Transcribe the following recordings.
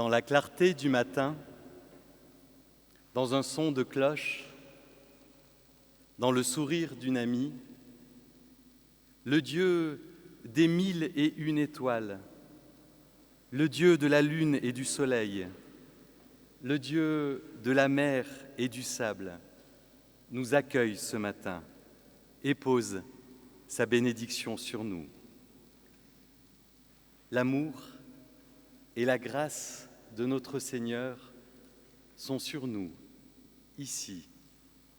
Dans la clarté du matin, dans un son de cloche, dans le sourire d'une amie, le Dieu des 1001 étoiles, le Dieu de la lune et du soleil, le Dieu de la mer et du sable, nous accueille ce matin et pose sa bénédiction sur nous. L'amour et la grâce de notre Seigneur sont sur nous, ici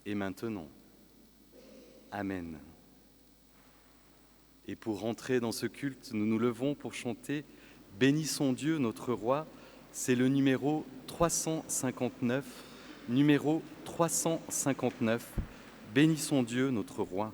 et maintenant. Amen. Et pour rentrer dans ce culte, nous nous levons pour chanter « Bénissons Dieu, notre Roi ». C'est le numéro 359, numéro 359. « Bénissons Dieu, notre Roi ».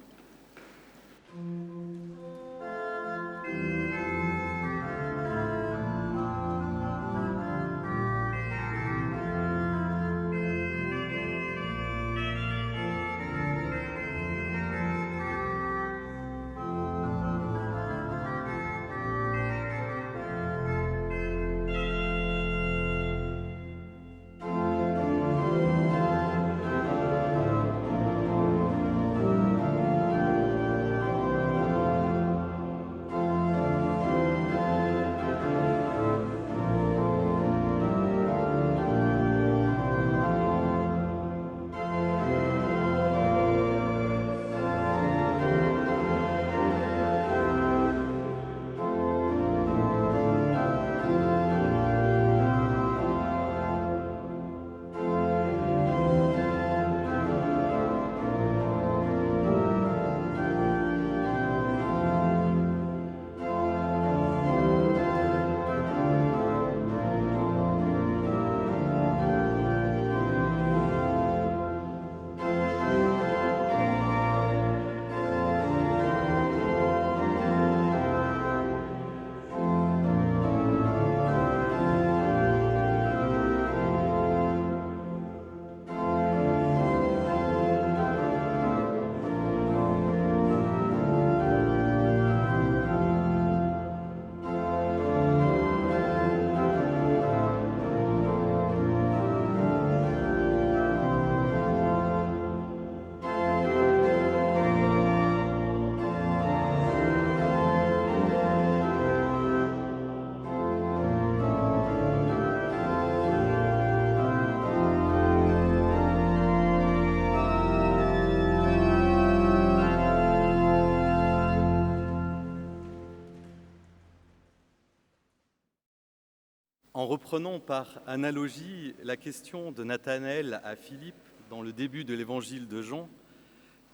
En reprenant par analogie la question de Nathanaël à Philippe dans le début de l'évangile de Jean,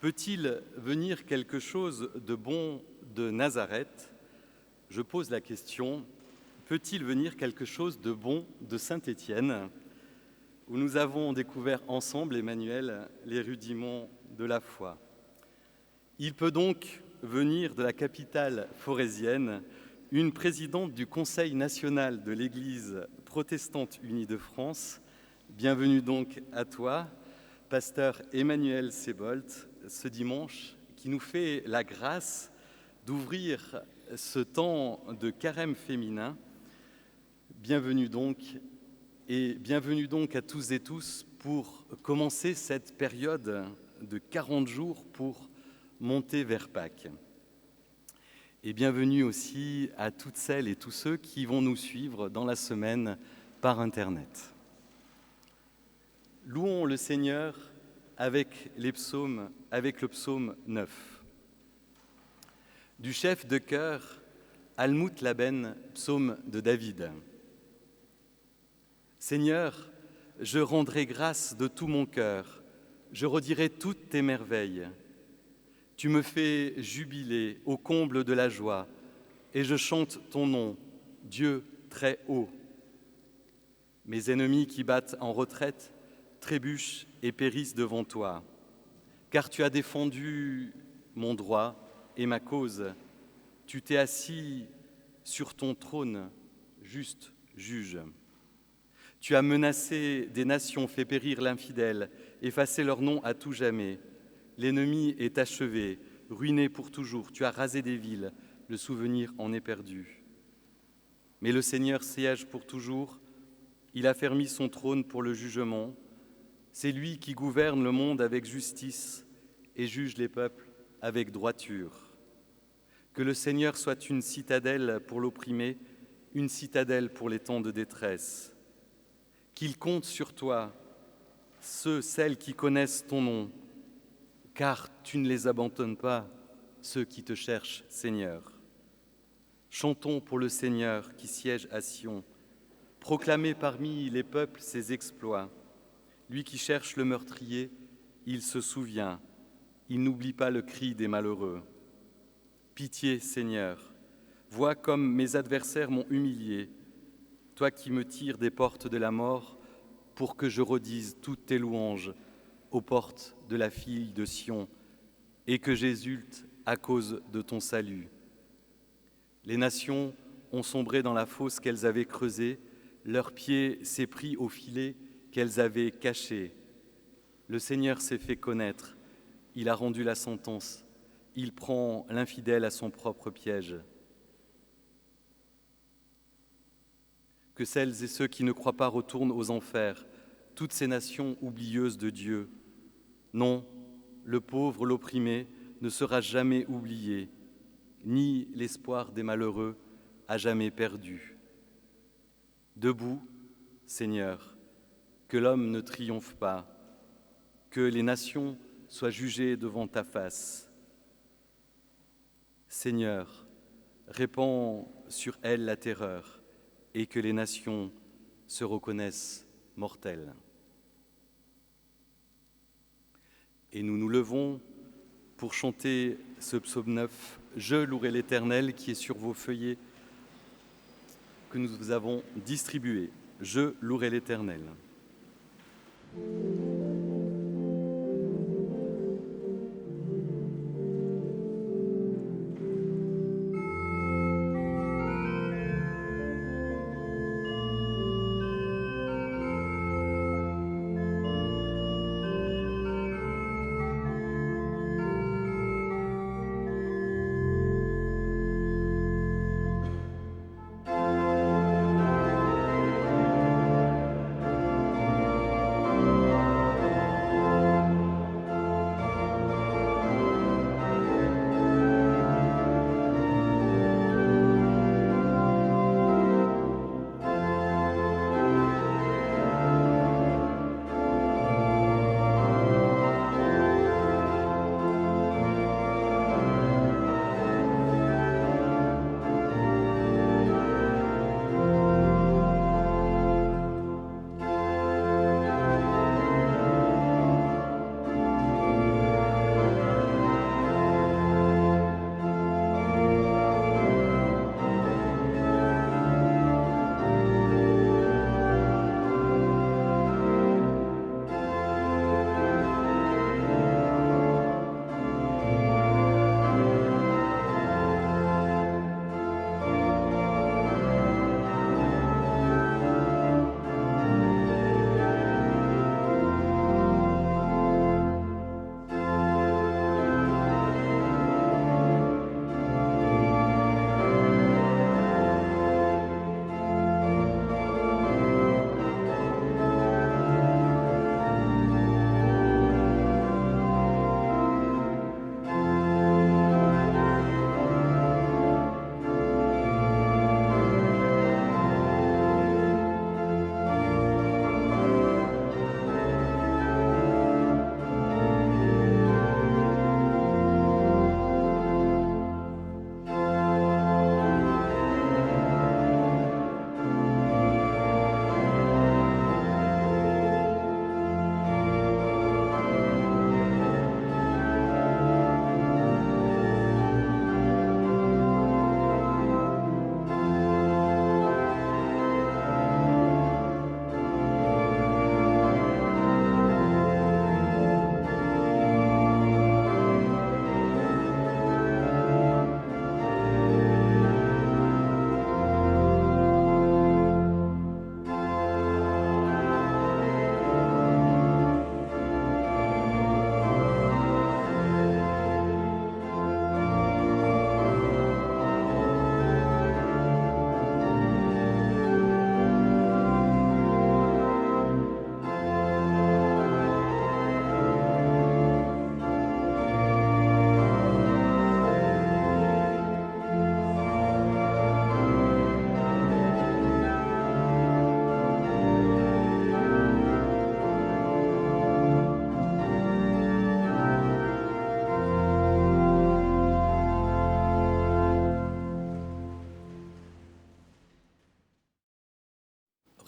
peut-il venir quelque chose de bon de Nazareth? Je pose la question, peut-il venir quelque chose de bon de Saint-Étienne, où nous avons découvert ensemble, Emmanuel, les rudiments de la foi? Il peut donc venir de la capitale forésienne une présidente du Conseil national de l'Église protestante unie de France. Bienvenue donc à toi, pasteur Emmanuel Sebolt, ce dimanche, qui nous fait la grâce d'ouvrir ce temps de carême féminin. Bienvenue donc, et bienvenue donc à tous et tous pour commencer cette période de 40 jours pour monter vers Pâques. Et bienvenue aussi à toutes celles et tous ceux qui vont nous suivre dans la semaine par Internet. Louons le Seigneur avec les psaumes, avec le psaume 9. Du chef de chœur, Almut Laben, psaume de David. Seigneur, je rendrai grâce de tout mon cœur, je redirai toutes tes merveilles. Tu me fais jubiler au comble de la joie, et je chante ton nom, Dieu très haut. Mes ennemis qui battent en retraite trébuchent et périssent devant toi, car tu as défendu mon droit et ma cause. Tu t'es assis sur ton trône, juste juge. Tu as menacé des nations, fait périr l'infidèle, effacé leur nom à tout jamais. L'ennemi est achevé, ruiné pour toujours. Tu as rasé des villes, le souvenir en est perdu. Mais le Seigneur siège pour toujours, Il affermit son trône pour le jugement. C'est lui qui gouverne le monde avec justice et juge les peuples avec droiture. Que le Seigneur soit une citadelle pour l'opprimé, une citadelle pour les temps de détresse. Qu'il compte sur toi, celles qui connaissent ton nom, car tu ne les abandonnes pas, ceux qui te cherchent, Seigneur. Chantons pour le Seigneur qui siège à Sion, proclamez parmi les peuples ses exploits. Lui qui cherche le meurtrier, il se souvient, il n'oublie pas le cri des malheureux. Pitié, Seigneur, vois comme mes adversaires m'ont humilié, toi qui me tires des portes de la mort, pour que je redise toutes tes louanges aux portes de la fille de Sion, et que j'exulte à cause de ton salut. Les nations ont sombré dans la fosse qu'elles avaient creusée, leur pied s'est pris au filet qu'elles avaient caché. Le Seigneur s'est fait connaître, il a rendu la sentence, il prend l'infidèle à son propre piège. Que celles et ceux qui ne croient pas retournent aux enfers, toutes ces nations oublieuses de Dieu. Non, le pauvre, l'opprimé ne sera jamais oublié, ni l'espoir des malheureux à jamais perdu. Debout, Seigneur, que l'homme ne triomphe pas, que les nations soient jugées devant ta face. Seigneur, répands sur elles la terreur et que les nations se reconnaissent mortelles. Et nous nous levons pour chanter ce psaume 9, « Je louerai l'Éternel » qui est sur vos feuillets que nous vous avons distribués. « Je louerai l'Éternel ».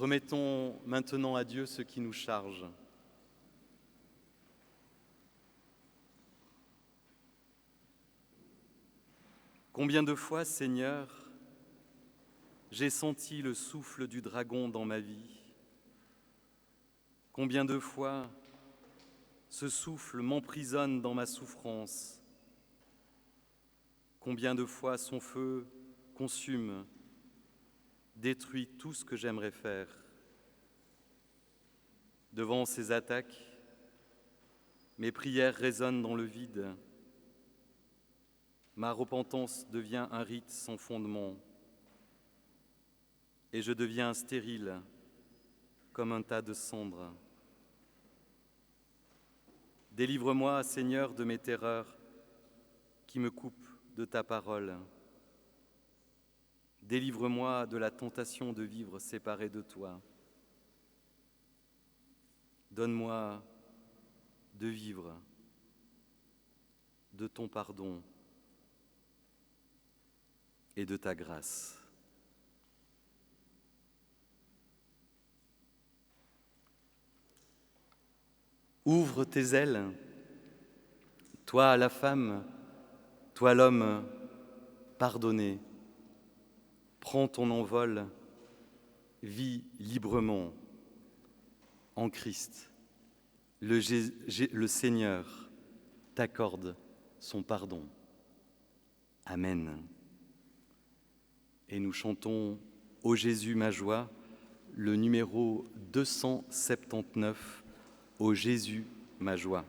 Remettons maintenant à Dieu ce qui nous charge. Combien de fois, Seigneur, j'ai senti le souffle du dragon dans ma vie. Combien de fois ce souffle m'emprisonne dans ma souffrance. Combien de fois son feu consume, détruit tout ce que j'aimerais faire. Devant ces attaques, mes prières résonnent dans le vide. Ma repentance devient un rite sans fondement et je deviens stérile comme un tas de cendres. Délivre-moi, Seigneur, de mes terreurs qui me coupent de ta parole. Délivre-moi de la tentation de vivre séparé de toi. Donne-moi de vivre de ton pardon et de ta grâce. Ouvre tes ailes, toi la femme, toi l'homme pardonné. Prends ton envol, vis librement en Christ. Le Seigneur t'accorde son pardon. Amen. Et nous chantons « Ô Jésus, ma joie », le numéro 279, « Ô Jésus, ma joie ».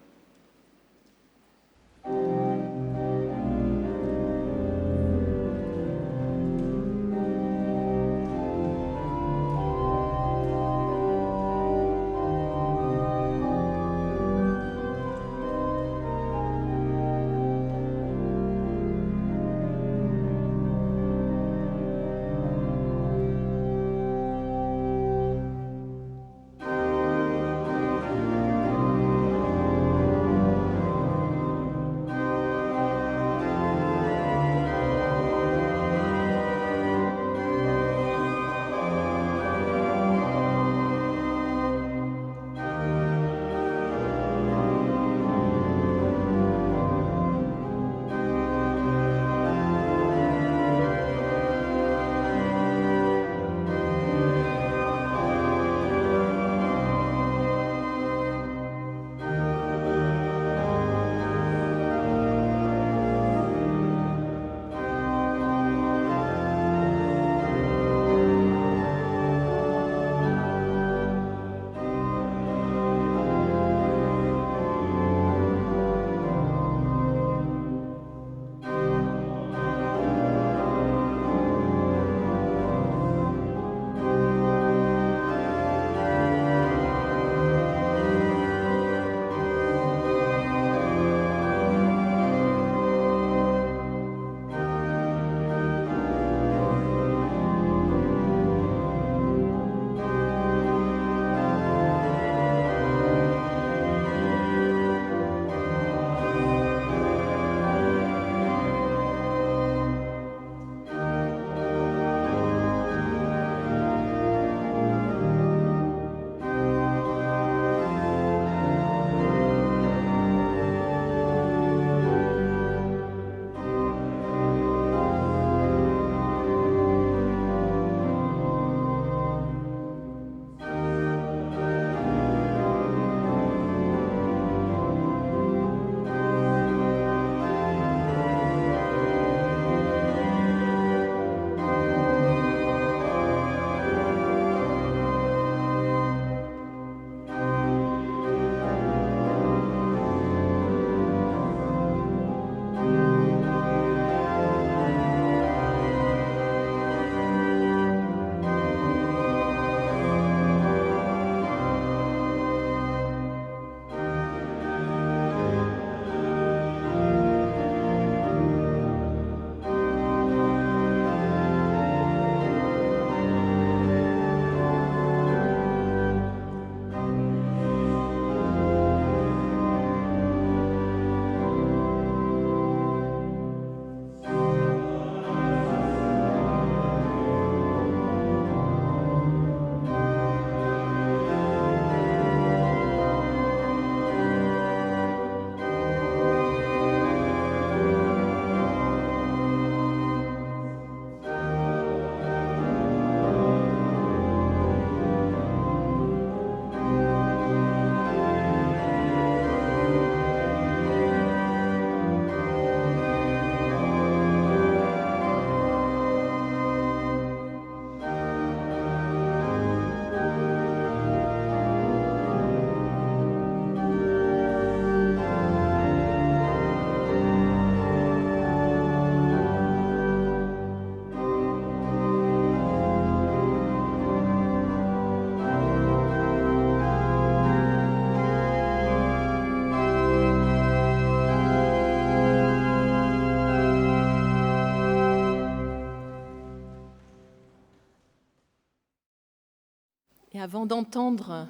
Et avant d'entendre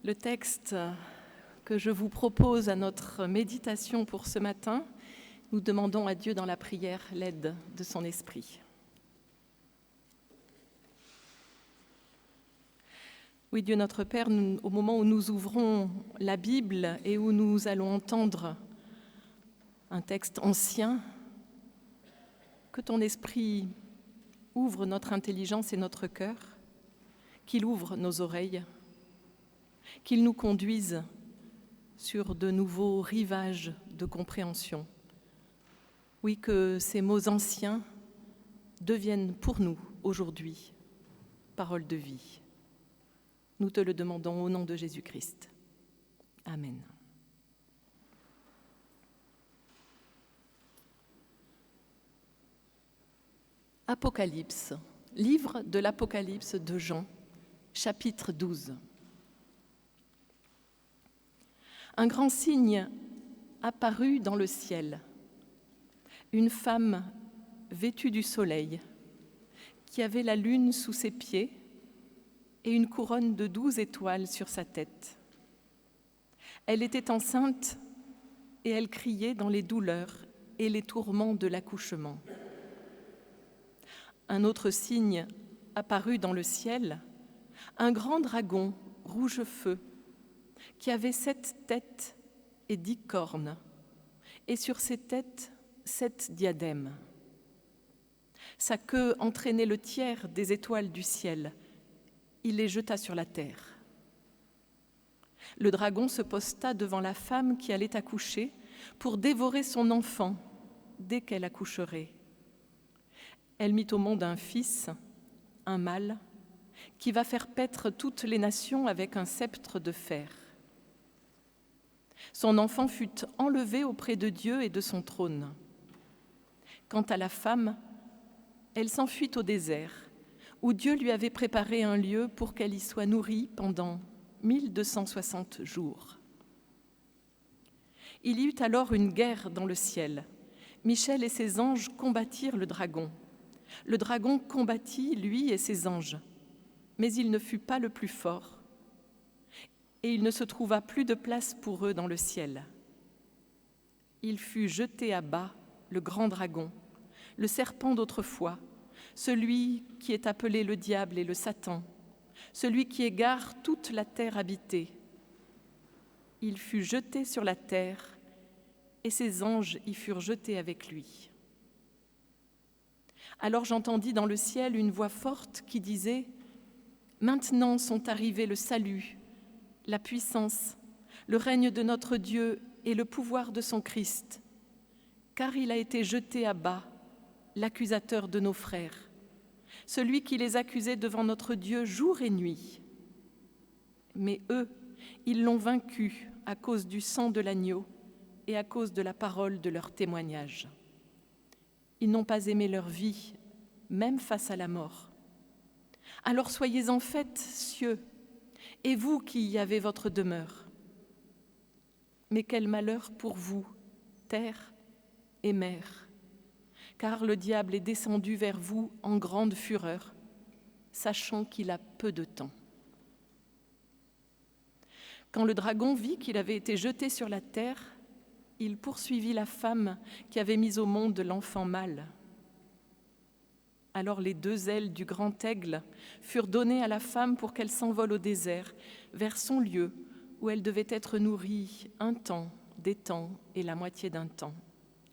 le texte que je vous propose à notre méditation pour ce matin, nous demandons à Dieu dans la prière l'aide de son esprit. Oui, Dieu notre Père, au moment où nous ouvrons la Bible et où nous allons entendre un texte ancien, que ton esprit ouvre notre intelligence et notre cœur, qu'il ouvre nos oreilles, qu'il nous conduise sur de nouveaux rivages de compréhension. Oui, que ces mots anciens deviennent pour nous aujourd'hui paroles de vie. Nous te le demandons au nom de Jésus-Christ. Amen. Apocalypse, livre de l'Apocalypse de Jean, chapitre 12. Un grand signe apparut dans le ciel, une femme vêtue du soleil, qui avait la lune sous ses pieds et une couronne de 12 étoiles sur sa tête. Elle était enceinte et elle criait dans les douleurs et les tourments de l'accouchement. Un autre signe apparut dans le ciel, un grand dragon rouge feu, qui avait 7 têtes et 10 cornes, et sur ses têtes 7 diadèmes. Sa queue entraînait le tiers des étoiles du ciel. Il les jeta sur la terre. Le dragon se posta devant la femme qui allait accoucher pour dévorer son enfant dès qu'elle accoucherait. Elle mit au monde un fils, un mâle, qui va faire paître toutes les nations avec un sceptre de fer. Son enfant fut enlevé auprès de Dieu et de son trône. Quant à la femme, elle s'enfuit au désert, où Dieu lui avait préparé un lieu pour qu'elle y soit nourrie pendant 1260 jours. Il y eut alors une guerre dans le ciel. Michel et ses anges combattirent le dragon. Le dragon combattit, lui et ses anges, mais il ne fut pas le plus fort, et il ne se trouva plus de place pour eux dans le ciel. Il fut jeté à bas, le grand dragon, le serpent d'autrefois, celui qui est appelé le diable et le Satan, celui qui égare toute la terre habitée. Il fut jeté sur la terre, et ses anges y furent jetés avec lui. Alors j'entendis dans le ciel une voix forte qui disait : « Maintenant sont arrivés le salut, la puissance, le règne de notre Dieu et le pouvoir de son Christ, car il a été jeté à bas, l'accusateur de nos frères, celui qui les accusait devant notre Dieu jour et nuit. Mais eux, ils l'ont vaincu à cause du sang de l'agneau et à cause de la parole de leur témoignage. Ils n'ont pas aimé leur vie, même face à la mort. Alors soyez en fête, cieux, et vous qui y avez votre demeure. Mais quel malheur pour vous, terre et mer, car le diable est descendu vers vous en grande fureur, sachant qu'il a peu de temps. Quand le dragon vit qu'il avait été jeté sur la terre, il poursuivit la femme qui avait mis au monde l'enfant mâle. Alors les 2 ailes du grand aigle furent données à la femme pour qu'elle s'envole au désert, vers son lieu où elle devait être nourrie un temps, des temps et la moitié d'un temps,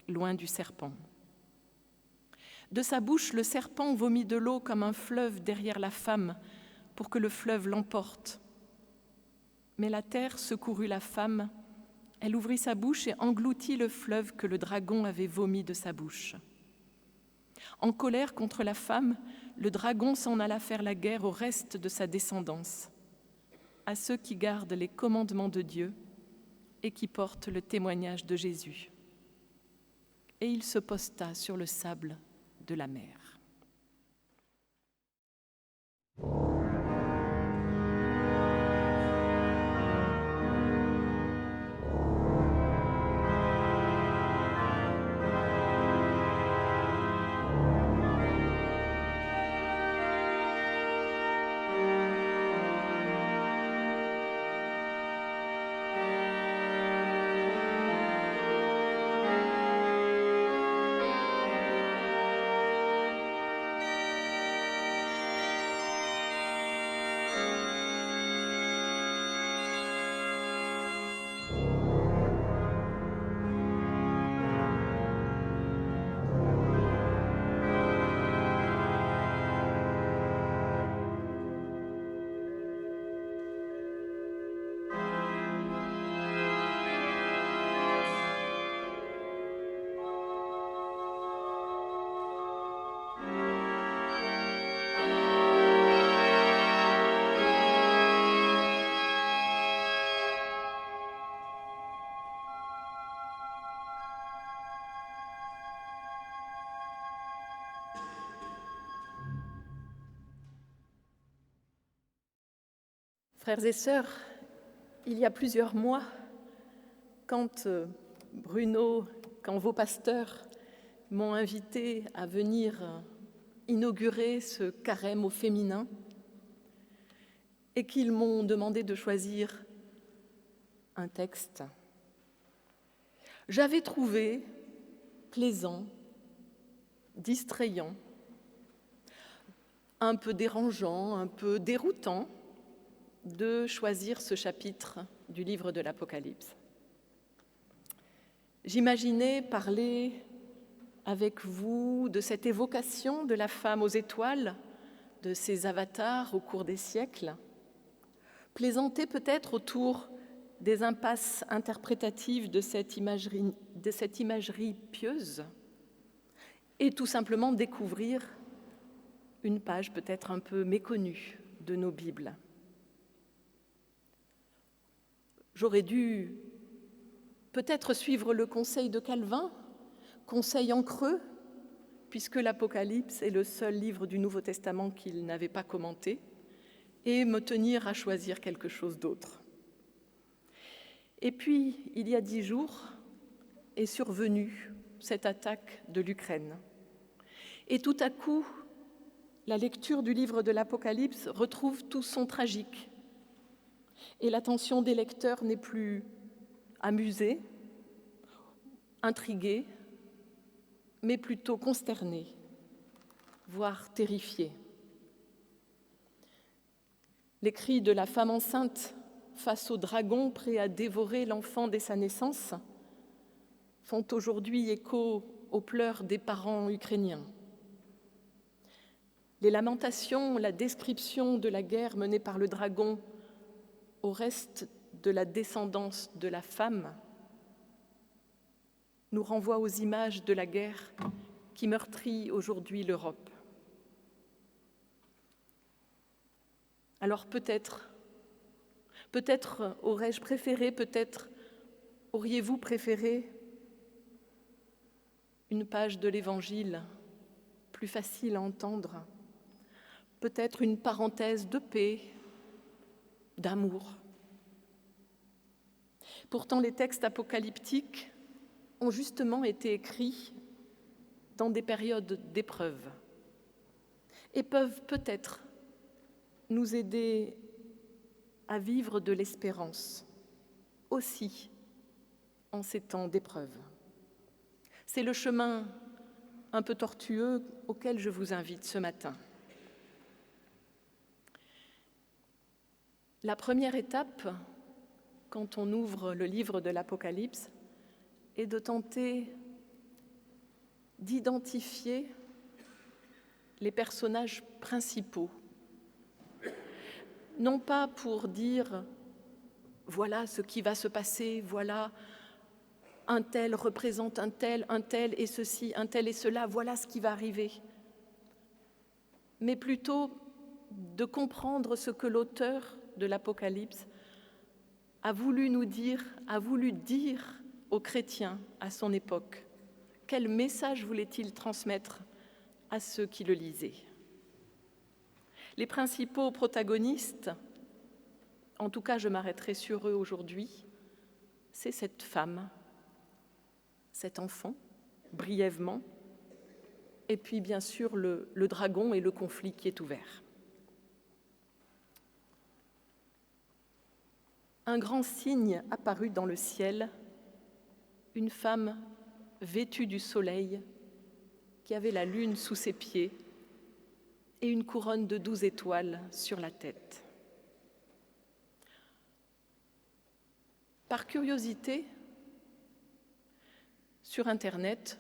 loin du serpent. De sa bouche, le serpent vomit de l'eau comme un fleuve derrière la femme, pour que le fleuve l'emporte. Mais la terre secourut la femme, elle ouvrit sa bouche et engloutit le fleuve que le dragon avait vomi de sa bouche. En colère contre la femme, le dragon s'en alla faire la guerre au reste de sa descendance, à ceux qui gardent les commandements de Dieu et qui portent le témoignage de Jésus. Et il se posta sur le sable de la mer. Frères et sœurs, il y a plusieurs mois, quand vos pasteurs m'ont invité à venir inaugurer ce carême au féminin et qu'ils m'ont demandé de choisir un texte, j'avais trouvé plaisant, distrayant, un peu dérangeant, un peu déroutant de choisir ce chapitre du livre de l'Apocalypse. J'imaginais parler avec vous de cette évocation de la femme aux étoiles, de ses avatars au cours des siècles, plaisanter peut-être autour des impasses interprétatives de cette imagerie pieuse, et tout simplement découvrir une page peut-être un peu méconnue de nos Bibles. J'aurais dû peut-être suivre le conseil de Calvin, conseil en creux, puisque l'Apocalypse est le seul livre du Nouveau Testament qu'il n'avait pas commenté, et me tenir à choisir quelque chose d'autre. Et puis, il y a 10 jours, est survenue cette attaque de l'Ukraine. Et tout à coup, la lecture du livre de l'Apocalypse retrouve tout son tragique. Et l'attention des lecteurs n'est plus amusée, intriguée, mais plutôt consternée, voire terrifiée. Les cris de la femme enceinte face au dragon prêt à dévorer l'enfant dès sa naissance font aujourd'hui écho aux pleurs des parents ukrainiens. Les lamentations, la description de la guerre menée par le dragon au reste de la descendance de la femme nous renvoient aux images de la guerre qui meurtrit aujourd'hui l'Europe. Alors peut-être aurais-je préféré, peut-être auriez-vous préféré une page de l'Évangile plus facile à entendre, peut-être une parenthèse de paix, d'amour. Pourtant, les textes apocalyptiques ont justement été écrits dans des périodes d'épreuve et peuvent peut-être nous aider à vivre de l'espérance aussi en ces temps d'épreuve. C'est le chemin un peu tortueux auquel je vous invite ce matin. La première étape, quand on ouvre le livre de l'Apocalypse, est de tenter d'identifier les personnages principaux. Non pas pour dire « voilà ce qui va se passer, voilà un tel représente un tel et ceci, un tel et cela, voilà ce qui va arriver », mais plutôt de comprendre ce que l'auteur de l'Apocalypse a voulu nous dire, a voulu dire aux chrétiens à son époque. Quel message voulait-il transmettre à ceux qui le lisaient ? Les principaux protagonistes, en tout cas je m'arrêterai sur eux aujourd'hui, c'est cette femme, cet enfant, brièvement, et puis bien sûr le dragon et le conflit qui est ouvert. Un grand signe apparut dans le ciel, une femme vêtue du soleil, qui avait la lune sous ses pieds et une couronne de 12 étoiles sur la tête. Par curiosité, sur Internet,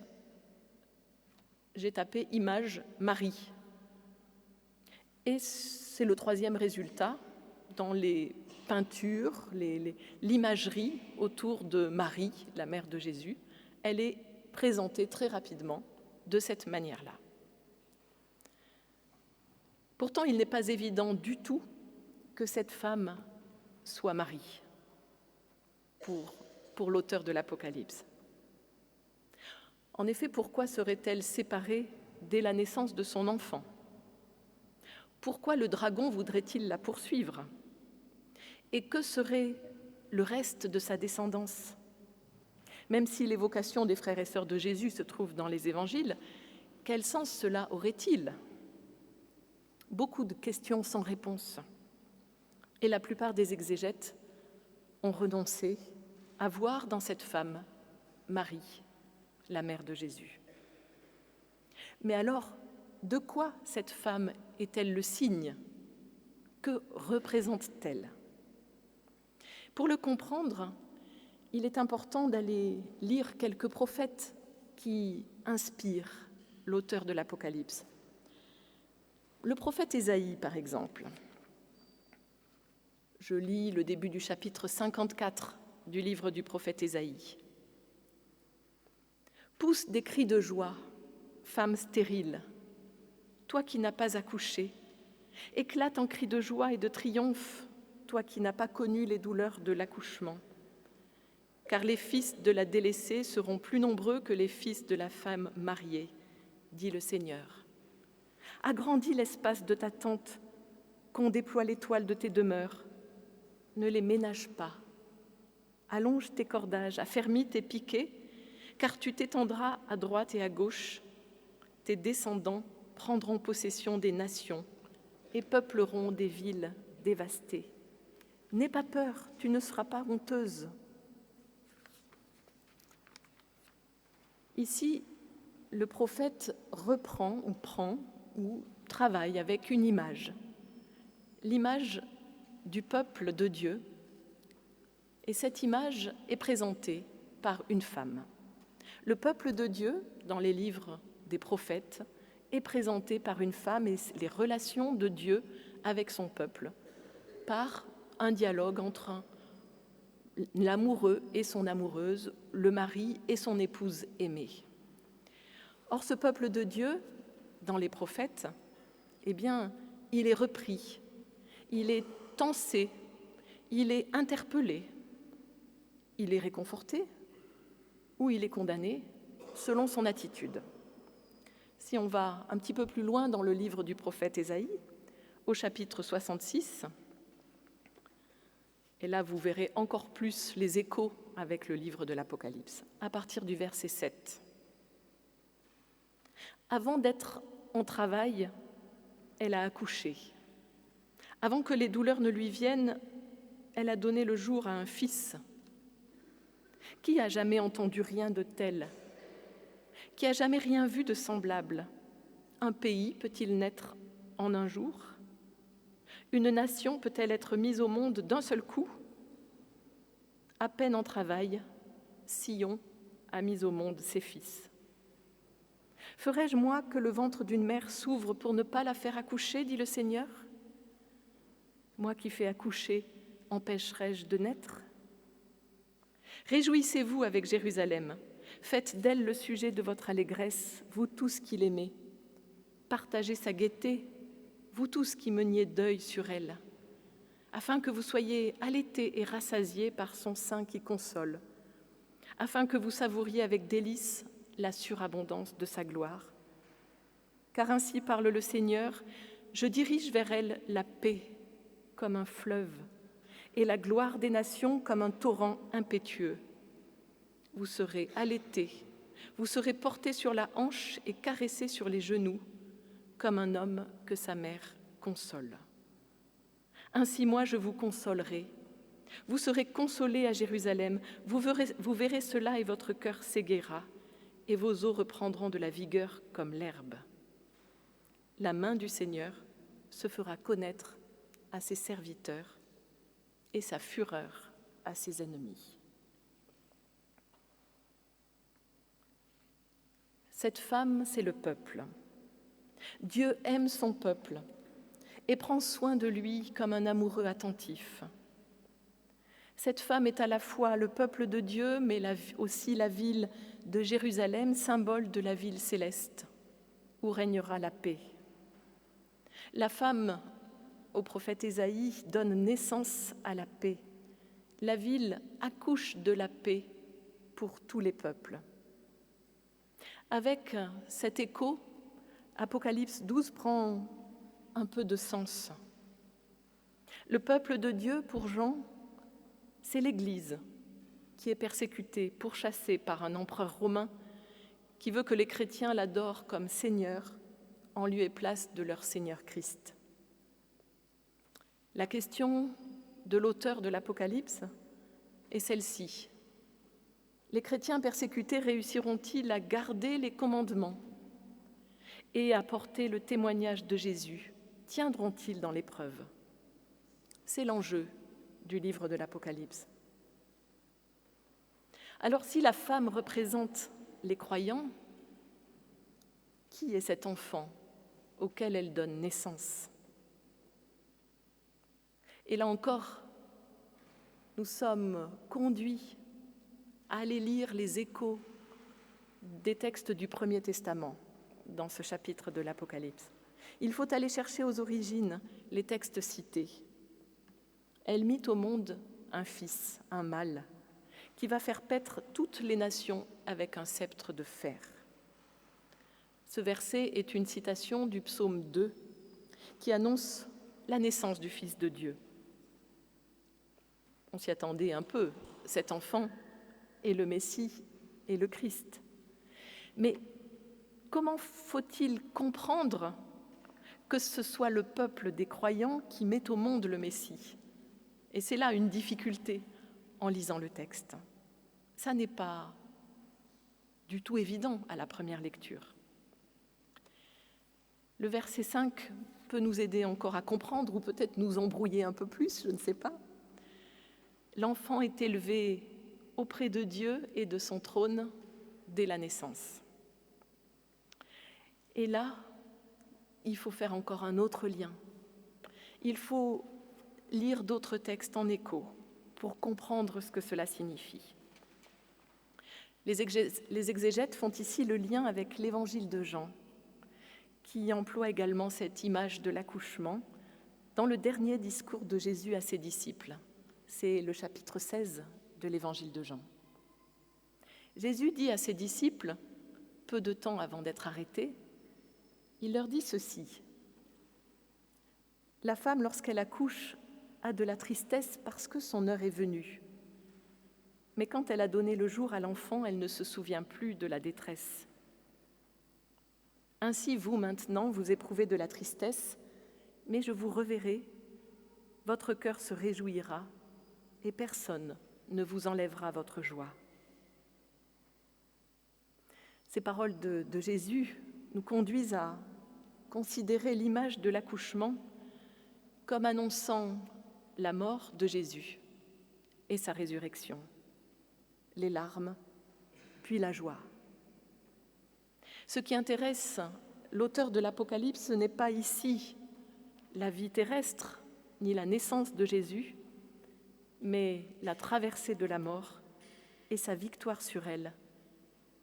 j'ai tapé « image Marie ». Et c'est le troisième résultat dans les peintures, l'imagerie autour de Marie, la mère de Jésus. Elle est présentée très rapidement de cette manière-là. Pourtant, il n'est pas évident du tout que cette femme soit Marie pour l'auteur de l'Apocalypse. En effet, pourquoi serait-elle séparée dès la naissance de son enfant ? Pourquoi le dragon voudrait-il la poursuivre ? Et que serait le reste de sa descendance? Même si l'évocation des frères et sœurs de Jésus se trouve dans les évangiles, quel sens cela aurait-il? Beaucoup de questions sans réponse. Et la plupart des exégètes ont renoncé à voir dans cette femme Marie, la mère de Jésus. Mais alors, de quoi cette femme est-elle le signe? Que représente-t-elle? Pour le comprendre, il est important d'aller lire quelques prophètes qui inspirent l'auteur de l'Apocalypse. Le prophète Ésaïe, par exemple. Je lis le début du chapitre 54 du livre du prophète Ésaïe. « Pousse des cris de joie, femme stérile, toi qui n'as pas accouché, éclate en cris de joie et de triomphe, toi qui n'as pas connu les douleurs de l'accouchement. Car les fils de la délaissée seront plus nombreux que les fils de la femme mariée, dit le Seigneur. Agrandis l'espace de ta tente, qu'on déploie l'étoile de tes demeures. Ne les ménage pas. Allonge tes cordages, affermis tes piquets, car tu t'étendras à droite et à gauche. Tes descendants prendront possession des nations et peupleront des villes dévastées. N'aie pas peur, tu ne seras pas honteuse. » Ici, le prophète reprend ou prend ou travaille avec une image, l'image du peuple de Dieu, et cette image est présentée par une femme. Le peuple de Dieu, dans les livres des prophètes, est présenté par une femme et les relations de Dieu avec son peuple, par un dialogue entre l'amoureux et son amoureuse, le mari et son épouse aimée. Or, ce peuple de Dieu, dans les prophètes, eh bien, il est repris, il est tensé, il est interpellé, il est réconforté ou il est condamné selon son attitude. Si on va un petit peu plus loin dans le livre du prophète Ésaïe, au chapitre 66, et là vous verrez encore plus les échos avec le livre de l'Apocalypse, à partir du verset 7. Avant d'être en travail, elle a accouché. Avant que les douleurs ne lui viennent, elle a donné le jour à un fils. Qui a jamais entendu rien de tel? Qui a jamais rien vu de semblable? Un pays peut-il naître en un jour? Une nation peut-elle être mise au monde d'un seul coup? À peine en travail, Sion a mis au monde ses fils. Ferais-je, moi, que le ventre d'une mère s'ouvre pour ne pas la faire accoucher, dit le Seigneur? Moi qui fais accoucher, empêcherais-je de naître? Réjouissez-vous avec Jérusalem, faites d'elle le sujet de votre allégresse, vous tous qui l'aimez. Partagez sa gaieté, vous tous qui meniez deuil sur elle, afin que vous soyez allaités et rassasiés par son sein qui console, afin que vous savouriez avec délice la surabondance de sa gloire. Car ainsi parle le Seigneur, je dirige vers elle la paix comme un fleuve et la gloire des nations comme un torrent impétueux. Vous serez allaités, vous serez portés sur la hanche et caressés sur les genoux, comme un homme que sa mère console. Ainsi moi je vous consolerai. Vous serez consolés à Jérusalem, vous verrez cela et votre cœur s'égaiera, et vos os reprendront de la vigueur comme l'herbe. La main du Seigneur se fera connaître à ses serviteurs et sa fureur à ses ennemis. Cette femme, c'est le peuple. Dieu aime son peuple et prend soin de lui comme un amoureux attentif. Cette femme est à la fois le peuple de Dieu, mais aussi la ville de Jérusalem, symbole de la ville céleste, où régnera la paix. La femme, au prophète Ésaïe, donne naissance à la paix. La ville accouche de la paix pour tous les peuples. Avec cet écho, Apocalypse 12 prend un peu de sens. Le peuple de Dieu, pour Jean, c'est l'Église qui est persécutée, pourchassée par un empereur romain qui veut que les chrétiens l'adorent comme Seigneur en lieu et place de leur Seigneur Christ. La question de l'auteur de l'Apocalypse est celle-ci. Les chrétiens persécutés réussiront-ils à garder les commandements et à porter le témoignage de Jésus? Tiendront-ils dans l'épreuve? C'est l'enjeu du livre de l'Apocalypse. Alors si la femme représente les croyants, qui est cet enfant auquel elle donne naissance? Et là encore, nous sommes conduits à aller lire les échos des textes du Premier Testament dans ce chapitre de l'Apocalypse. Il faut aller chercher aux origines les textes cités. Elle mit au monde un fils, un mâle, qui va faire paître toutes les nations avec un sceptre de fer. Ce verset est une citation du psaume 2 qui annonce la naissance du Fils de Dieu. On s'y attendait un peu, cet enfant est le Messie et le Christ. Mais comment faut-il comprendre que ce soit le peuple des croyants qui met au monde le Messie? Et c'est là une difficulté en lisant le texte. Ça n'est pas du tout évident à la première lecture. Le verset 5 peut nous aider encore à comprendre, ou peut-être nous embrouiller un peu plus, je ne sais pas. L'enfant est élevé auprès de Dieu et de son trône dès la naissance. Et là, il faut faire encore un autre lien. Il faut lire d'autres textes en écho pour comprendre ce que cela signifie. Les exégètes font ici le lien avec l'évangile de Jean, qui emploie également cette image de l'accouchement dans le dernier discours de Jésus à ses disciples. C'est le chapitre 16 de l'évangile de Jean. Jésus dit à ses disciples, peu de temps avant d'être arrêté, il leur dit ceci. La femme, lorsqu'elle accouche, a de la tristesse parce que son heure est venue. Mais quand elle a donné le jour à l'enfant, elle ne se souvient plus de la détresse. Ainsi, vous, maintenant, vous éprouvez de la tristesse, mais je vous reverrai, votre cœur se réjouira, et personne ne vous enlèvera votre joie. Ces paroles de Jésus nous conduisent à considérer l'image de l'accouchement comme annonçant la mort de Jésus et sa résurrection, les larmes, puis la joie. Ce qui intéresse l'auteur de l'Apocalypse, ce n'est pas ici la vie terrestre ni la naissance de Jésus, mais la traversée de la mort et sa victoire sur elle,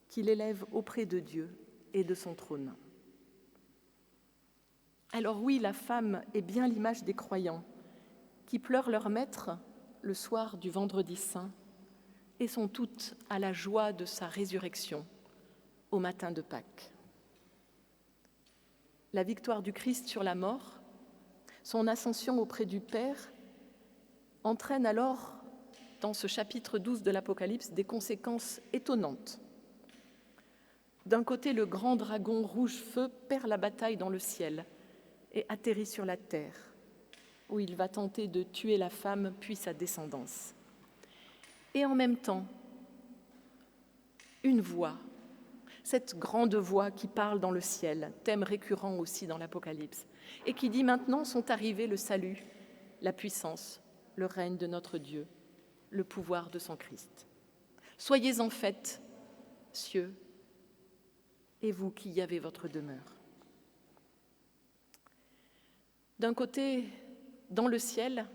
qu'il élève auprès de Dieu et de son trône. Alors oui, la femme est bien l'image des croyants qui pleurent leur maître le soir du vendredi saint et sont toutes à la joie de sa résurrection au matin de Pâques. La victoire du Christ sur la mort, son ascension auprès du Père, entraîne alors, dans ce chapitre 12 de l'Apocalypse, des conséquences étonnantes. D'un côté, le grand dragon rouge-feu perd la bataille dans le ciel et atterrit sur la terre, où il va tenter de tuer la femme puis sa descendance. Et en même temps, une voix, cette grande voix qui parle dans le ciel, thème récurrent aussi dans l'Apocalypse, et qui dit maintenant sont arrivés le salut, la puissance, le règne de notre Dieu, le pouvoir de son Christ. Soyez en fête, cieux, et vous qui y avez votre demeure. D'un côté, dans le ciel,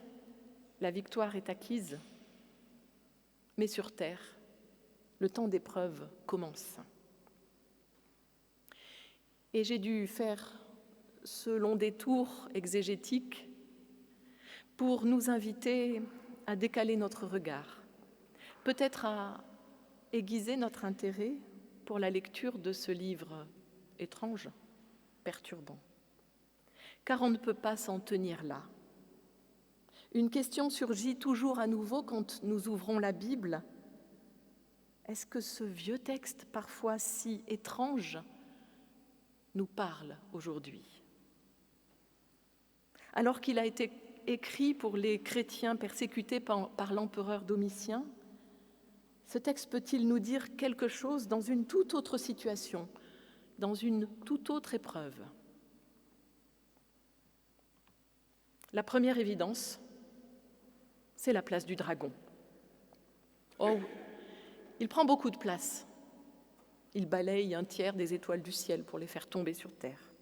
la victoire est acquise, mais sur terre, le temps d'épreuve commence. Et j'ai dû faire ce long détour exégétique pour nous inviter à décaler notre regard, peut-être à aiguiser notre intérêt pour la lecture de ce livre étrange, perturbant. Car on ne peut pas s'en tenir là. Une question surgit toujours à nouveau quand nous ouvrons la Bible. Est-ce que ce vieux texte, parfois si étrange, nous parle aujourd'hui? Alors qu'il a été écrit pour les chrétiens persécutés par l'empereur Domitien, ce texte peut-il nous dire quelque chose dans une toute autre situation, dans une toute autre épreuve? La première évidence, c'est la place du dragon. Oh, il prend beaucoup de place. Il balaye un tiers des étoiles du ciel pour les faire tomber sur terre.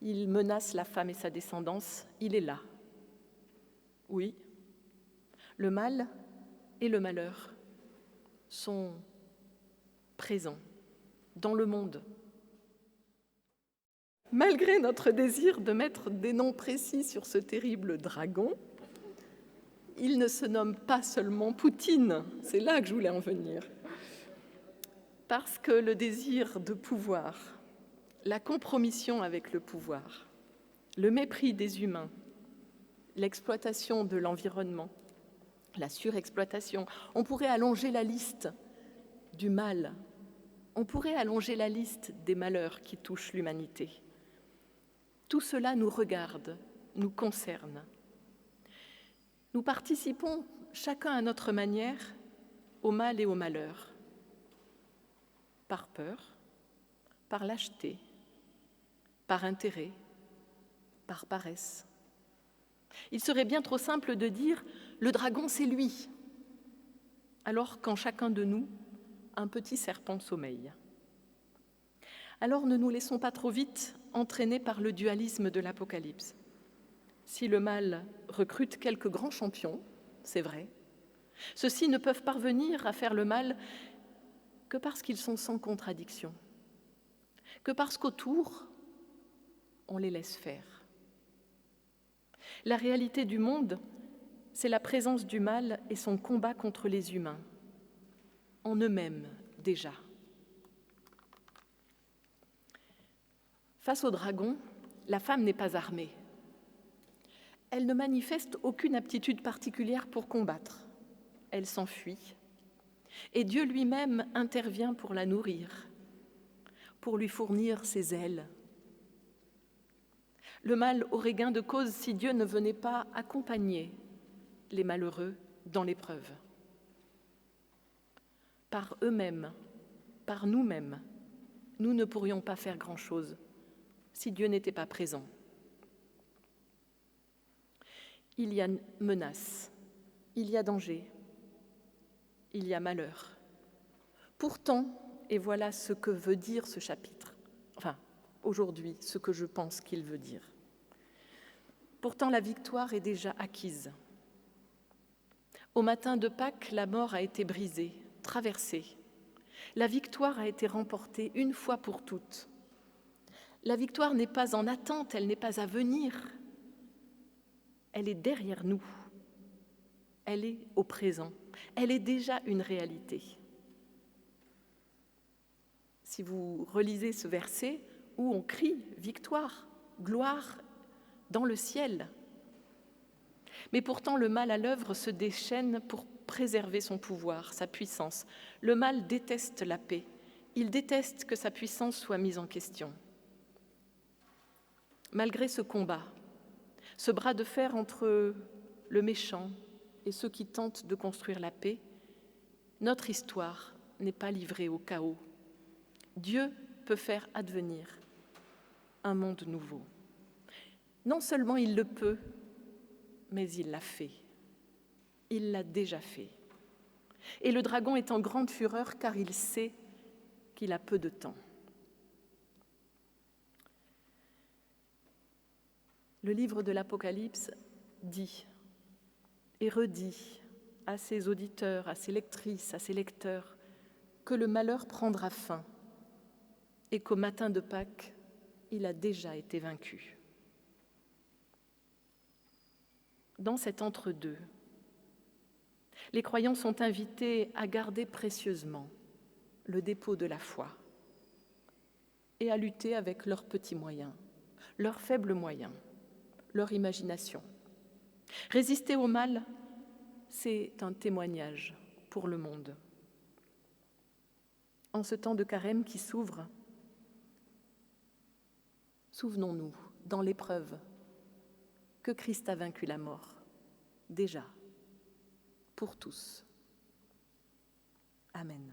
Il menace la femme et sa descendance. Il est là. Oui, le mal et le malheur sont présents dans le monde. Malgré notre désir de mettre des noms précis sur ce terrible dragon, il ne se nomme pas seulement Poutine, c'est là que je voulais en venir. Parce que le désir de pouvoir, la compromission avec le pouvoir, le mépris des humains, l'exploitation de l'environnement, la surexploitation, on pourrait allonger la liste du mal, on pourrait allonger la liste des malheurs qui touchent l'humanité. Tout cela nous regarde, nous concerne. Nous participons, chacun à notre manière, au mal et au malheur, par peur, par lâcheté, par intérêt, par paresse. Il serait bien trop simple de dire « le dragon, c'est lui », alors qu'en chacun de nous, un petit serpent sommeille. Alors ne nous laissons pas trop vite entraîner par le dualisme de l'Apocalypse. Si le mal recrute quelques grands champions, c'est vrai, ceux-ci ne peuvent parvenir à faire le mal que parce qu'ils sont sans contradiction, que parce qu'autour, on les laisse faire. La réalité du monde, c'est la présence du mal et son combat contre les humains, en eux-mêmes déjà. Face au dragon, la femme n'est pas armée. Elle ne manifeste aucune aptitude particulière pour combattre. Elle s'enfuit. Et Dieu lui-même intervient pour la nourrir, pour lui fournir ses ailes. Le mal aurait gain de cause si Dieu ne venait pas accompagner les malheureux dans l'épreuve. Par eux-mêmes, par nous-mêmes, nous ne pourrions pas faire grand-chose si Dieu n'était pas présent. Il y a menace, il y a danger, il y a malheur. Pourtant, et voilà ce que veut dire ce chapitre, enfin, aujourd'hui, ce que je pense qu'il veut dire. Pourtant, la victoire est déjà acquise. Au matin de Pâques, la mort a été brisée, traversée. La victoire a été remportée une fois pour toutes. La victoire n'est pas en attente, elle n'est pas à venir. Elle est derrière nous, elle est au présent, elle est déjà une réalité. Si vous relisez ce verset où on crie « victoire, gloire dans le ciel », mais pourtant le mal à l'œuvre se déchaîne pour préserver son pouvoir, sa puissance. Le mal déteste la paix, il déteste que sa puissance soit mise en question. Malgré ce combat, ce bras de fer entre le méchant et ceux qui tentent de construire la paix, notre histoire n'est pas livrée au chaos. Dieu peut faire advenir un monde nouveau. Non seulement il le peut, mais il l'a fait. Il l'a déjà fait. Et le dragon est en grande fureur car il sait qu'il a peu de temps. Le livre de l'Apocalypse dit et redit à ses auditeurs, à ses lectrices, à ses lecteurs, que le malheur prendra fin et qu'au matin de Pâques, il a déjà été vaincu. Dans cet entre-deux, les croyants sont invités à garder précieusement le dépôt de la foi et à lutter avec leurs petits moyens, leurs faibles moyens, leur imagination. Résister au mal, c'est un témoignage pour le monde. En ce temps de carême qui s'ouvre, souvenons-nous, dans l'épreuve, que Christ a vaincu la mort, déjà, pour tous. Amen.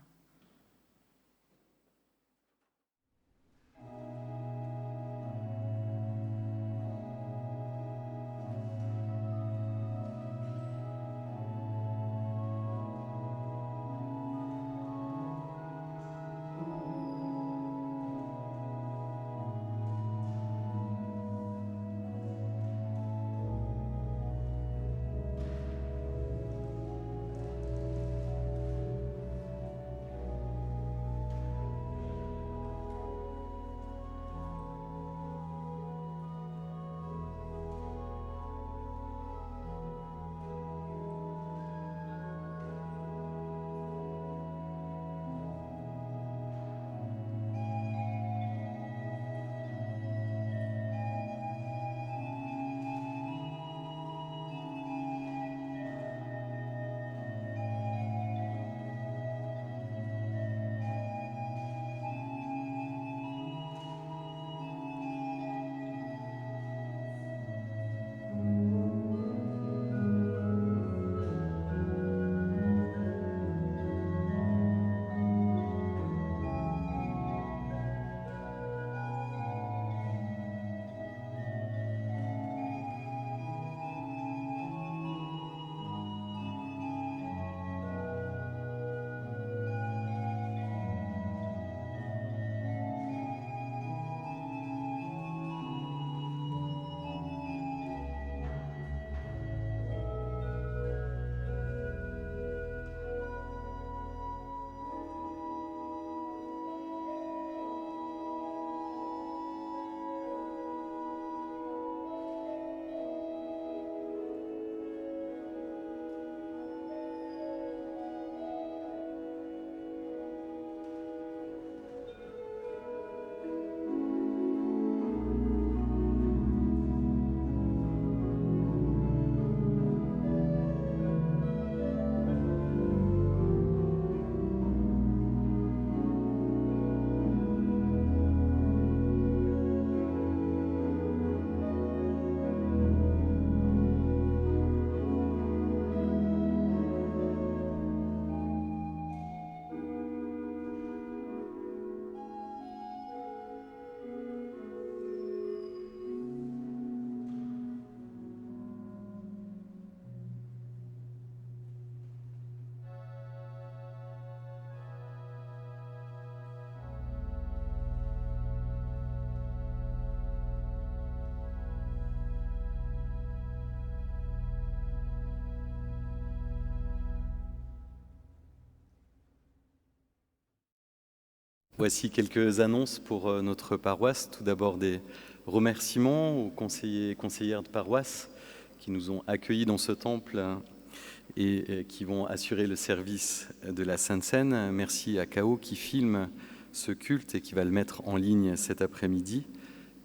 Voici quelques annonces pour notre paroisse. Tout d'abord, des remerciements aux conseillers et conseillères de paroisse qui nous ont accueillis dans ce temple et qui vont assurer le service de la Sainte Seine. Merci à Kao qui filme ce culte et qui va le mettre en ligne cet après-midi.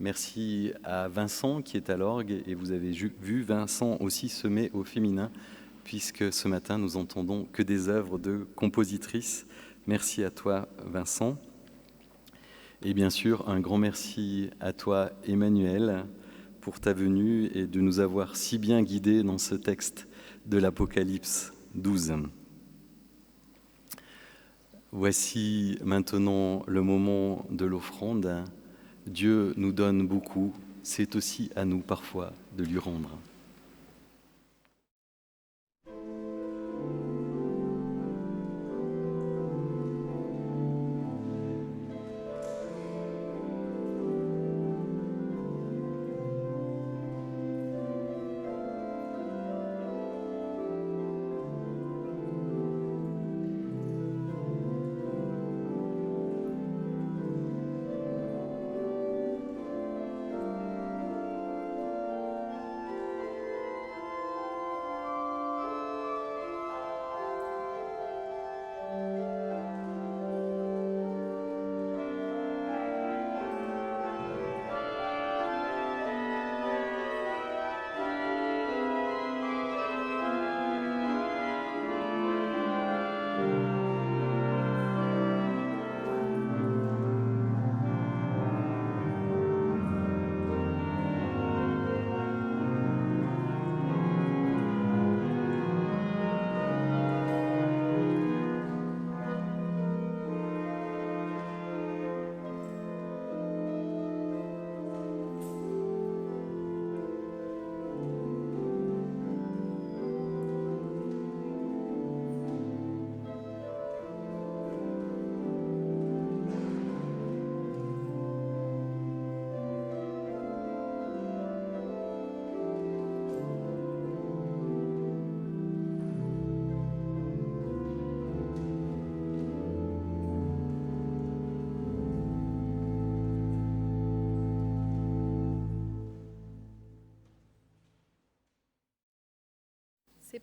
Merci à Vincent qui est à l'orgue, et vous avez vu Vincent aussi se met au féminin, puisque ce matin nous entendons que des œuvres de compositrices. Merci à toi Vincent. Et bien sûr, un grand merci à toi Emmanuel pour ta venue et de nous avoir si bien guidés dans ce texte de l'Apocalypse 12. Voici maintenant le moment de l'offrande. Dieu nous donne beaucoup, c'est aussi à nous parfois de lui rendre.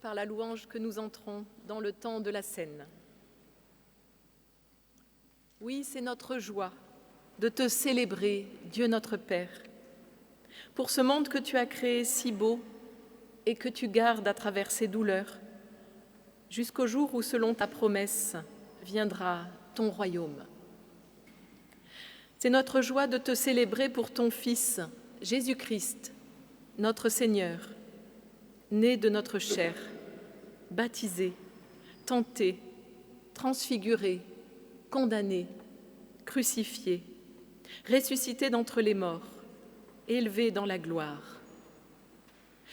par la louange que nous entrons dans le temps de la scène. Oui, c'est notre joie de te célébrer, Dieu notre Père, pour ce monde que tu as créé si beau et que tu gardes à travers ses douleurs, jusqu'au jour où, selon ta promesse, viendra ton royaume. C'est notre joie de te célébrer pour ton Fils, Jésus-Christ, notre Seigneur, né de notre chair, baptisé, tenté, transfiguré, condamné, crucifié, ressuscité d'entre les morts, élevé dans la gloire.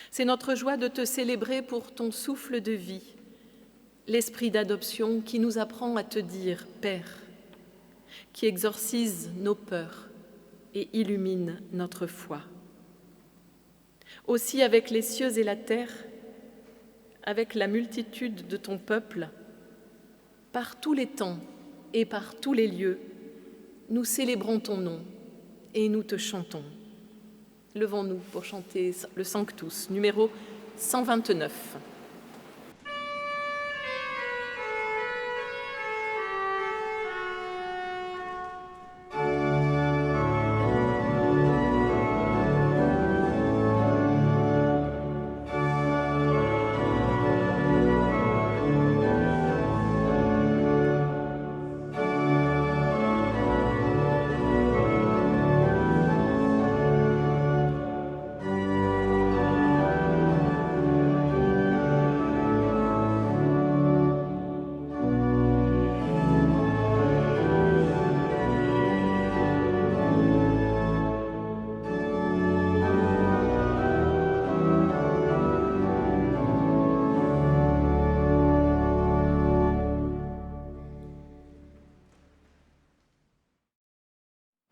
C'est notre joie de te célébrer pour ton souffle de vie, l'esprit d'adoption qui nous apprend à te dire « Père », qui exorcise nos peurs et illumine notre foi. Aussi avec les cieux et la terre, avec la multitude de ton peuple, par tous les temps et par tous les lieux, nous célébrons ton nom et nous te chantons. Levons-nous pour chanter le Sanctus, numéro 129.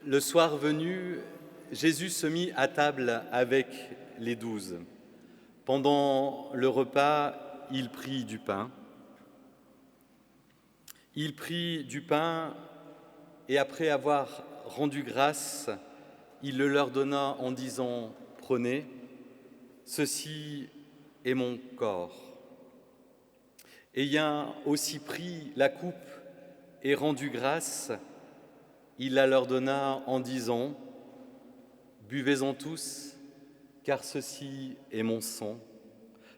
Le soir venu, Jésus se mit à table avec les 12. Pendant le repas, il prit du pain. Il prit du pain et après avoir rendu grâce, il le leur donna en disant « Prenez, ceci est mon corps ». Ayant aussi pris la coupe et rendu grâce, il la leur donna en disant « Buvez-en tous, car ceci est mon sang,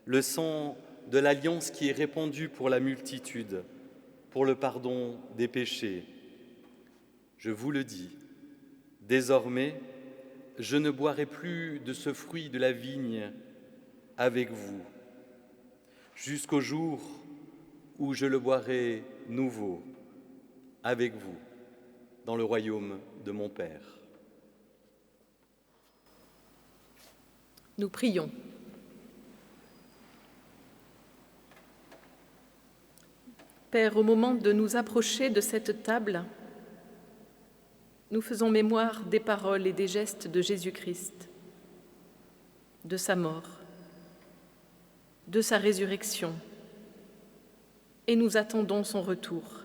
le sang de l'alliance qui est répandu pour la multitude, pour le pardon des péchés. Je vous le dis, désormais, je ne boirai plus de ce fruit de la vigne avec vous, jusqu'au jour où je le boirai nouveau avec vous dans le royaume de mon Père. » Nous prions. Père, au moment de nous approcher de cette table, nous faisons mémoire des paroles et des gestes de Jésus-Christ, de sa mort, de sa résurrection, et nous attendons son retour.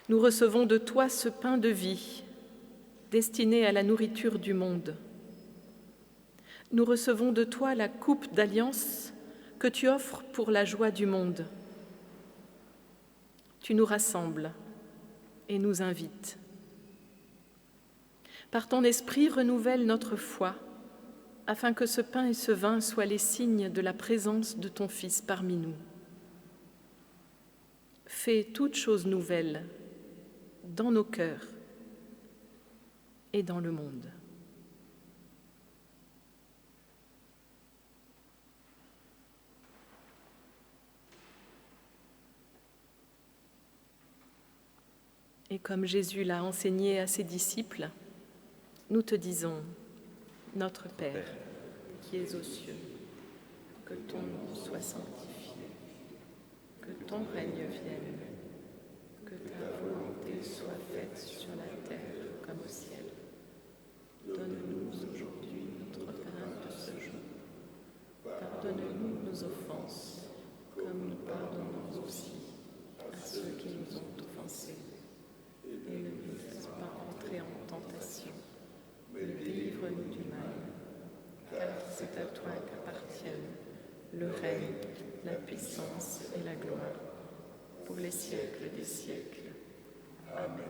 Nous recevons de toi ce pain de vie, destiné à la nourriture du monde. Nous recevons de toi la coupe d'alliance que tu offres pour la joie du monde. Tu nous rassembles et nous invites. Par ton esprit, renouvelle notre foi, afin que ce pain et ce vin soient les signes de la présence de ton Fils parmi nous. Fais toutes choses nouvelles dans nos cœurs et dans le monde. Et comme Jésus l'a enseigné à ses disciples, nous te disons, notre Père, qui es aux cieux, que ton nom soit sanctifié, que ton règne vienne, que ta volonté soit faite sur la terre comme au ciel. Donne-nous aujourd'hui notre pain de ce jour. Pardonne-nous nos offenses, comme nous pardonnons aussi à ceux qui nous ont offensés. Et ne nous laisse pas entrer en tentation, mais délivre-nous du mal, car c'est à toi qu'appartiennent siècles des siècles. Amen.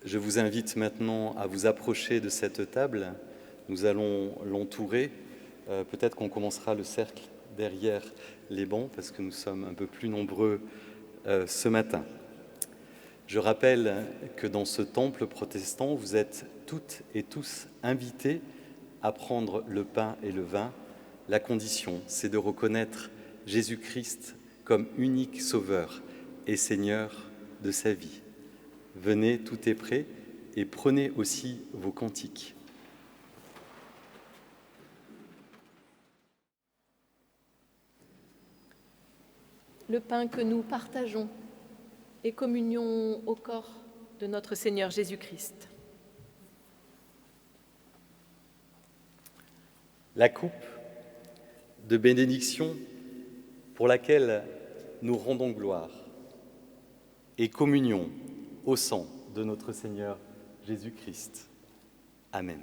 Je vous invite maintenant à vous approcher de cette table. Nous allons l'entourer. Peut-être qu'on commencera le cercle derrière les bancs parce que nous sommes un peu plus nombreux ce matin. Je rappelle que dans ce temple protestant, vous êtes toutes et tous invités à prendre le pain et le vin. La condition, c'est de reconnaître Jésus-Christ comme unique Sauveur et Seigneur de sa vie. Venez, tout est prêt, et prenez aussi vos cantiques. Le pain que nous partageons et communion au corps de notre Seigneur Jésus-Christ. La coupe de bénédiction pour laquelle nous rendons gloire et communion au sang de notre Seigneur Jésus-Christ. Amen.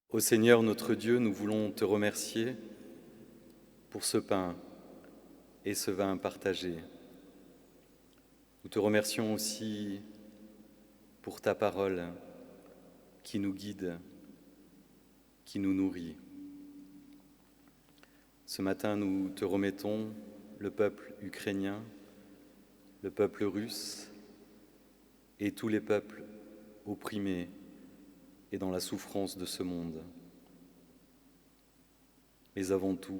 Ô Seigneur notre Dieu, nous voulons te remercier pour ce pain et ce vin partagé. Nous te remercions aussi pour ta parole qui nous guide, qui nous nourrit. Ce matin, nous te remettons le peuple ukrainien, le peuple russe et tous les peuples opprimés et dans la souffrance de ce monde. Mais avant tout,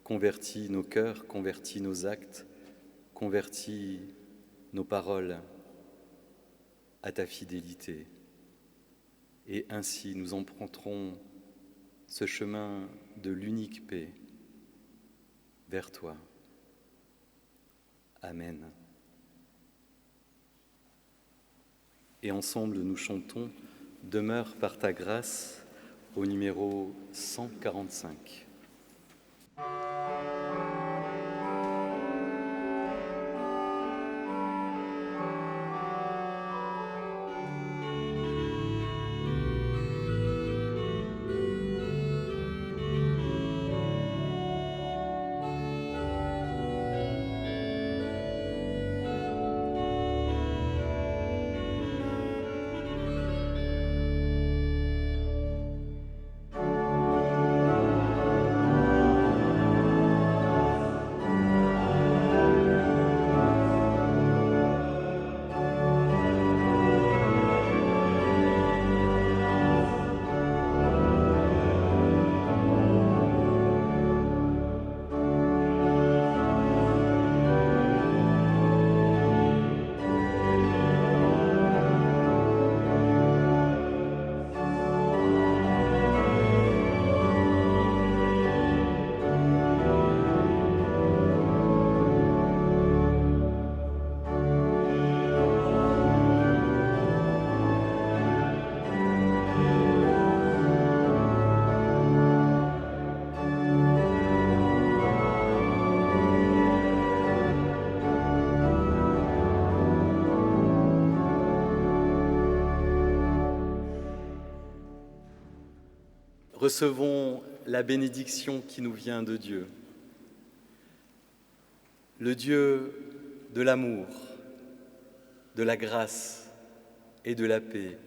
convertis nos cœurs, convertis nos actes, convertis nos paroles à ta fidélité. Et ainsi nous emprunterons ce chemin de l'unique paix vers toi. Amen. Et ensemble nous chantons « Demeure par ta grâce » au numéro 145. Recevons la bénédiction qui nous vient de Dieu. Le Dieu de l'amour, de la grâce et de la paix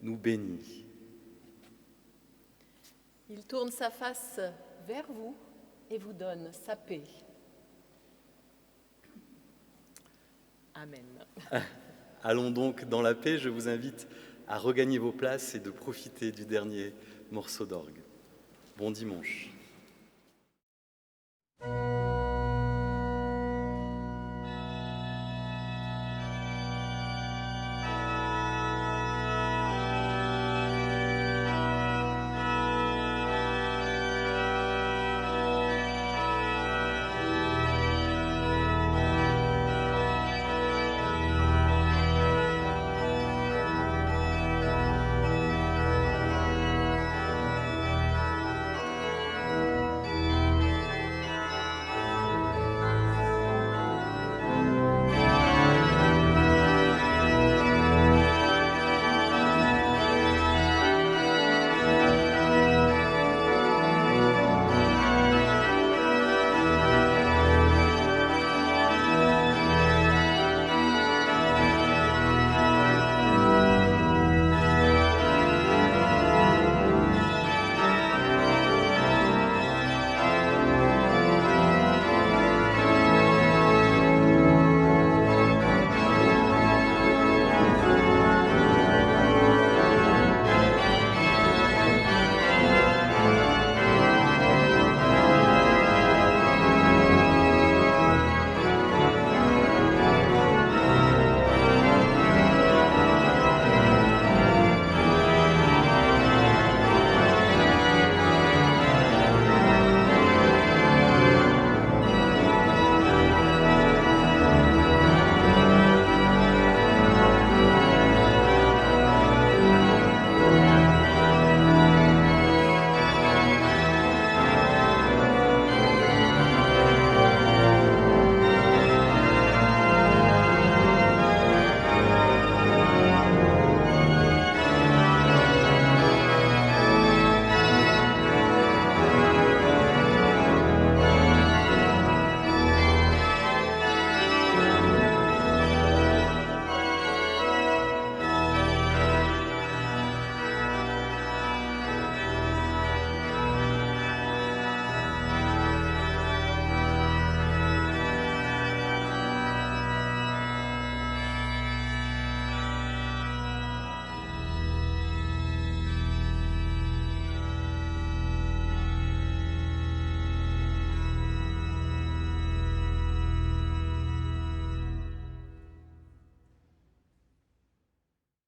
nous bénit. Il tourne sa face vers vous et vous donne sa paix. Amen. Allons donc dans la paix. Je vous invite à regagner vos places et de profiter du dernier morceau d'orgue. Bon dimanche.